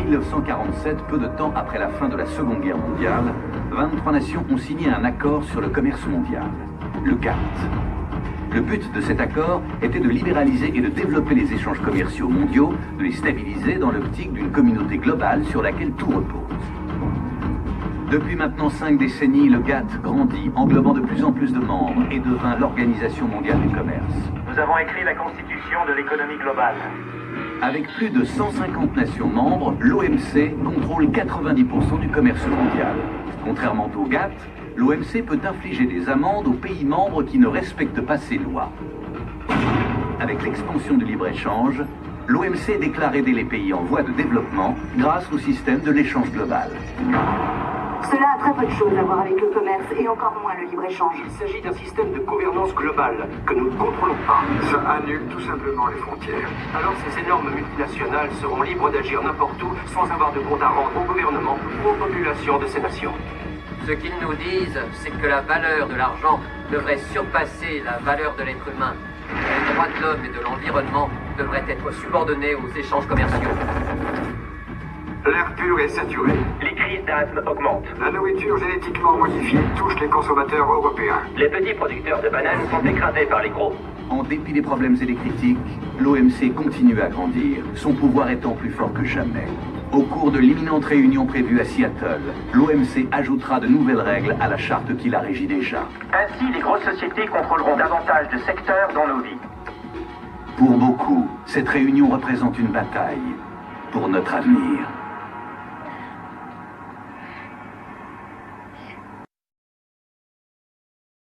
1947, peu de temps après la fin de la Seconde Guerre mondiale, 23 nations ont signé un accord sur le commerce mondial, le GATT. Le but de cet accord était de libéraliser et de développer les échanges commerciaux mondiaux, de les stabiliser dans l'optique d'une communauté globale sur laquelle tout repose. Depuis maintenant 5 décennies, le GATT grandit, englobant de plus en plus de membres et devint l'Organisation mondiale du commerce. Nous avons écrit la constitution de l'économie globale. Avec plus de 150 nations membres, l'OMC contrôle 90% du commerce mondial. Contrairement au GATT, l'OMC peut infliger des amendes aux pays membres qui ne respectent pas ces lois. Avec l'expansion du libre-échange, l'OMC déclare aider les pays en voie de développement grâce au système de l'échange global. Cela a très peu de choses à voir avec le commerce et encore moins le libre-échange. Il s'agit d'un système de gouvernance globale que nous ne contrôlons pas. Ça annule tout simplement les frontières. Alors ces énormes multinationales seront libres d'agir n'importe où sans avoir de compte à rendre au gouvernement ou aux populations de ces nations. Ce qu'ils nous disent, c'est que la valeur de l'argent devrait surpasser la valeur de l'être humain. Les droits de l'homme et de l'environnement devraient être subordonnés aux échanges commerciaux. L'air pur est saturé. Les crises d'asthme augmentent. La nourriture génétiquement modifiée touche les consommateurs européens. Les petits producteurs de bananes sont écrasés par les gros. En dépit des problèmes et des critiques, l'OMC continue à grandir, son pouvoir étant plus fort que jamais. Au cours de l'imminente réunion prévue à Seattle, l'OMC ajoutera de nouvelles règles à la charte qui la régit déjà. Ainsi, les grosses sociétés contrôleront davantage de secteurs dans nos vies. Pour beaucoup, cette réunion représente une bataille pour notre avenir.